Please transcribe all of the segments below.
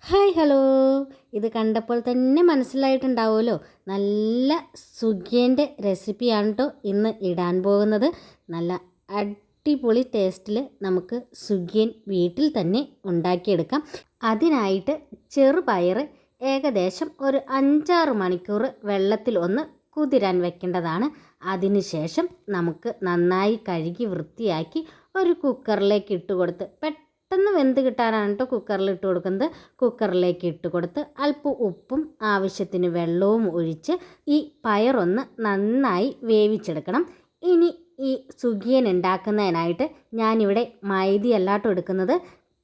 Hi hello. ഇത് കണ്ടപ്പോൾ തന്നെ മനസ്സിലായിട്ടുണ്ടാവുമല്ലോ, നല്ല സുഖിയൻ്റെ റെസിപ്പിയാണ് കേട്ടോ ഇന്ന് ഇടാൻ പോകുന്നത്. നല്ല അടിപൊളി ടേസ്റ്റിൽ നമുക്ക് സുഖിയൻ വീട്ടിൽ തന്നെ ഉണ്ടാക്കിയെടുക്കാം. അതിനായിട്ട് ചെറുപയർ ഏകദേശം ഒരു 5-6 മണിക്കൂർ വെള്ളത്തിൽ ഒന്ന് കുതിരാൻ വെക്കേണ്ടതാണ്. അതിനുശേഷം നമുക്ക് നന്നായി കഴുകി വൃത്തിയാക്കി ഒരു കുക്കറിലേക്ക് ഇട്ട് കൊടുത്ത് പെട്ടെന്ന് വെന്ത് കിട്ടാനാണ് കേട്ടോ കുക്കറിൽ ഇട്ട് കൊടുക്കുന്നത്. കുക്കറിലേക്ക് ഇട്ട് കൊടുത്ത് അല്പം ഉപ്പും ആവശ്യത്തിന് വെള്ളവും ഒഴിച്ച് ഈ പയറൊന്ന് നന്നായി വേവിച്ചെടുക്കണം. ഇനി ഈ സുഖിയൻ ഉണ്ടാക്കുന്നതിനായിട്ട് ഞാനിവിടെ മൈദയല്ലാട്ടോ എടുക്കുന്നത്,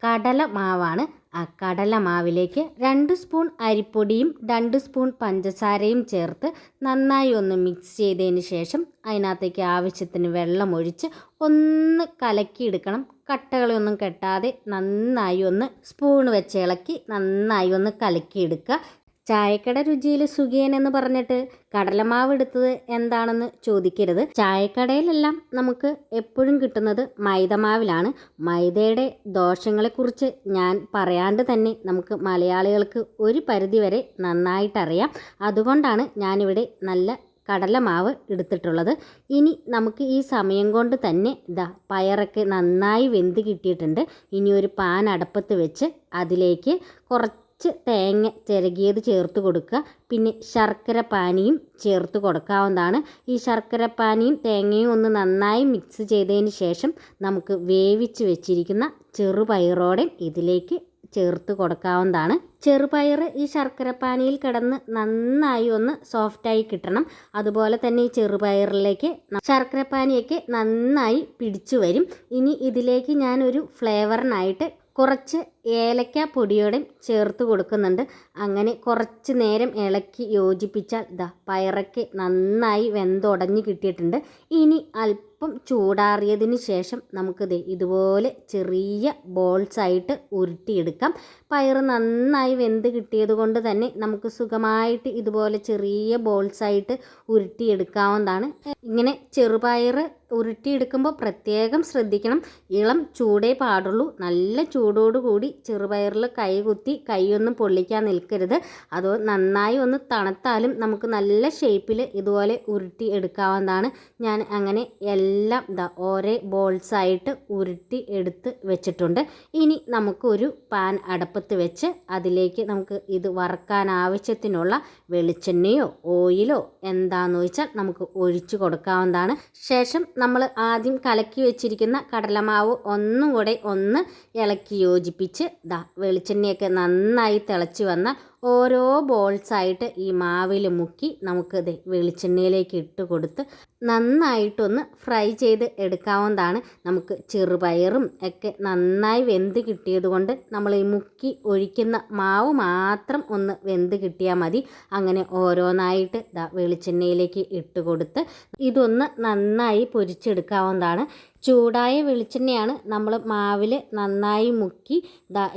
കടല മാവാണ്. ആ കടല മാവിലേക്ക് 2 സ്പൂൺ അരിപ്പൊടിയും 2 സ്പൂൺ പഞ്ചസാരയും ചേർത്ത് നന്നായി ഒന്ന് മിക്സ് ചെയ്തതിന് ശേഷം അതിനകത്തേക്ക് ആവശ്യത്തിന് വെള്ളം ഒഴിച്ച് ഒന്ന് കലക്കിയെടുക്കണം. കട്ടകളൊന്നും കെട്ടാതെ നന്നായി ഒന്ന് സ്പൂൺ വെച്ച് ഇളക്കി നന്നായി ഒന്ന് കലക്കിയെടുക്കുക. ചായക്കട രുചിയിൽ സുഖിയൻ എന്ന് പറഞ്ഞിട്ട് കടലമാവ് എടുത്തത് എന്താണെന്ന് ചോദിക്കരുത്. ചായക്കടയിലെല്ലാം നമുക്ക് എപ്പോഴും കിട്ടുന്നത് മൈദമാവിലാണ്. മൈദയുടെ ദോഷങ്ങളെക്കുറിച്ച് ഞാൻ പറയാണ്ട് തന്നെ നമുക്ക് മലയാളികൾക്ക് ഒരു പരിധിവരെ നന്നായിട്ടറിയാം. അതുകൊണ്ടാണ് ഞാനിവിടെ നല്ല കടലമാവ് എടുത്തിട്ടുള്ളത്. ഇനി നമുക്ക് ഈ സമയം കൊണ്ട് തന്നെ പയറൊക്കെ നന്നായി വെന്ത് കിട്ടിയിട്ടുണ്ട്. ഇനി ഒരു പാൻ അടുപ്പത്ത് വെച്ച് അതിലേക്ക് കുറച്ച് തേങ്ങ ചിരകിയത് ചേർത്ത് കൊടുക്കുക. പിന്നെ ശർക്കര പാനിയും ചേർത്ത് കൊടുക്കാവുന്നതാണ്. ഈ ശർക്കര പാനിയും തേങ്ങയും ഒന്ന് നന്നായി മിക്സ് ചെയ്തതിന് ശേഷം നമുക്ക് വേവിച്ച് വെച്ചിരിക്കുന്ന ചെറുപയറോടെ ഇതിലേക്ക് ചേർത്ത് കൊടുക്കാവുന്നതാണ്. ചെറുപയർ ഈ ശർക്കരപ്പാനിയിൽ കിടന്ന് നന്നായി ഒന്ന് സോഫ്റ്റായി കിട്ടണം. അതുപോലെ തന്നെ ഈ ചെറുപയറിലേക്ക് ശർക്കരപ്പാനിയൊക്കെ നന്നായി പിടിച്ചു വരും. ഇനി ഇതിലേക്ക് ഞാനൊരു ഫ്ലേവറിനായിട്ട് കുറച്ച് ഏലക്ക പൊടിയോടെ ചേർത്ത് കൊടുക്കുന്നുണ്ട്. അങ്ങനെ കുറച്ച് നേരം ഇളക്കി യോജിപ്പിച്ചാൽ പയറൊക്കെ നന്നായി വെന്തുടഞ്ഞ് കിട്ടിയിട്ടുണ്ട്. ഇനി അല്പം ചൂടാറിയതിന് ശേഷം നമുക്കിത് ഇതുപോലെ ചെറിയ ബോൾസായിട്ട് ഉരുട്ടിയെടുക്കാം. പയർ നന്നായി വെന്ത് കിട്ടിയത് കൊണ്ട് തന്നെ നമുക്ക് സുഖമായിട്ട് ഇതുപോലെ ചെറിയ ബോൾസായിട്ട് ഉരുട്ടിയെടുക്കാവുന്നതാണ്. ഇങ്ങനെ ചെറുപയർ ഉരുട്ടിയെടുക്കുമ്പോൾ പ്രത്യേകം ശ്രദ്ധിക്കണം, ഇളം ചൂടേ പാടുള്ളൂ. നല്ല ചൂടോടുകൂടി ചെറുപയറിൽ കൈ കുത്തി കൈയൊന്നും പൊള്ളിക്കാൻ നിൽക്കരുത്. അത് നന്നായി ഒന്ന് തണുത്താലും നമുക്ക് നല്ല ഷേപ്പിൽ ഇതുപോലെ ഉരുട്ടി എടുക്കാവുന്നതാണ്. ഞാൻ അങ്ങനെ എല്ലാം ഓരോ ബോൾസായിട്ട് ഉരുട്ടി എടുത്ത് വെച്ചിട്ടുണ്ട്. ഇനി നമുക്കൊരു പാൻ അടുപ്പത്ത് വെച്ച് അതിലേക്ക് നമുക്ക് ഇത് വറുക്കാൻ ആവശ്യത്തിനുള്ള വെളിച്ചെണ്ണയോ ഓയിലോ എന്താണെന്ന് വെച്ചാൽ നമുക്ക് ഒഴിച്ചു കൊടുക്കാവുന്നതാണ്. ശേഷം നമ്മൾ ആദ്യം കലക്കി വെച്ചിരിക്കുന്ന കടലമാവ് ഒന്നും കൂടെ ഒന്ന് ഇളക്കി യോജിപ്പിച്ച് വെളിച്ചെണ്ണയൊക്കെ നന്നായി തിളച്ച് വന്നാൽ ഓരോ ബോൾസായിട്ട് ഈ മാവിൽ മുക്കി നമുക്കിത് വെളിച്ചെണ്ണയിലേക്ക് ഇട്ട് കൊടുത്ത് നന്നായിട്ടൊന്ന് ഫ്രൈ ചെയ്ത് എടുക്കാവുന്നതാണ്. നമുക്ക് ചെറുപയറും ഒക്കെ നന്നായി വെന്ത് കിട്ടിയത് കൊണ്ട് നമ്മൾ ഈ മുക്കി ഒഴിക്കുന്ന മാവ് മാത്രം ഒന്ന് വെന്ത് കിട്ടിയാൽ മതി. അങ്ങനെ ഓരോന്നായിട്ട് വെളിച്ചെണ്ണയിലേക്ക് ഇട്ട് കൊടുത്ത് ഇതൊന്ന് നന്നായി പൊരിച്ചെടുക്കാവുന്നതാണ്. ചൂടായ വെളിച്ചെണ്ണയാണ് നമ്മൾ മാവിൽ നന്നായി മുക്കി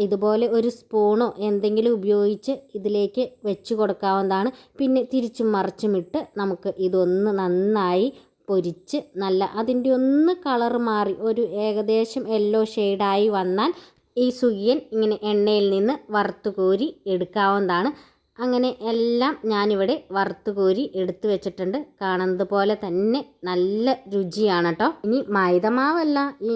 ഇതുപോലെ ഒരു സ്പൂണോ എന്തെങ്കിലും ഉപയോഗിച്ച് ഇതിലേക്ക് വെച്ച് കൊടുക്കാവുന്നതാണ്. പിന്നെ തിരിച്ചും മറിച്ചുമിട്ട് നമുക്ക് ഇതൊന്ന് നന്നായി പൊരിച്ച് അതിൻ്റെ ഒന്ന് കളറ് മാറി ഒരു ഏകദേശം യെല്ലോ ഷെയ്ഡായി വന്നാൽ ഈ സുഖിയൻ ഇങ്ങനെ എണ്ണയിൽ നിന്ന് വറുത്ത് കോരി എടുക്കാവുന്നതാണ്. അങ്ങനെ എല്ലാം ഞാനിവിടെ വറുത്ത് കോരി എടുത്തു വെച്ചിട്ടുണ്ട്. കാണുന്നത് പോലെ തന്നെ നല്ല രുചിയാണ് കേട്ടോ. ഇനി മൈദമാവല്ല, ഈ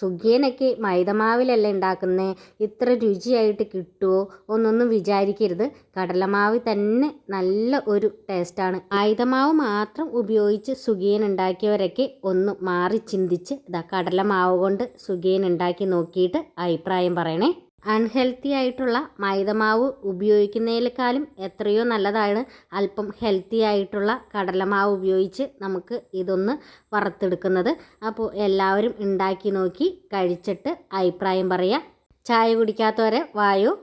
സുഖിയനൊക്കെ മൈദമാവിലല്ലേ ഉണ്ടാക്കുന്നത്, ഇത്ര രുചിയായിട്ട് കിട്ടുമോ ഒന്നൊന്നും വിചാരിക്കരുത്. കടലമാവ് തന്നെ നല്ല ഒരു ടേസ്റ്റാണ്. മൈദമാവ് മാത്രം ഉപയോഗിച്ച് സുഖിയൻ ഉണ്ടാക്കിയവരൊക്കെ ഒന്ന് മാറി ചിന്തിച്ച് കടലമാവ് കൊണ്ട് സുഖിയൻ ഉണ്ടാക്കി നോക്കിയിട്ട് അഭിപ്രായം പറയണേ. അൺഹെൽത്തി ആയിട്ടുള്ള മൈദമാവ് ഉപയോഗിക്കുന്നതിനേക്കാളും എത്രയോ നല്ലതാണ് അല്പം ഹെൽത്തി ആയിട്ടുള്ള കടലമാവ് ഉപയോഗിച്ച് നമുക്ക് ഇതൊന്ന് വറുത്തെടുക്കുന്നത്. അപ്പോൾ എല്ലാവരും ഉണ്ടാക്കി നോക്കി കഴിച്ചിട്ട് അഭിപ്രായം പറയുക. ചായ കുടിക്കാത്തവരെ വായോ.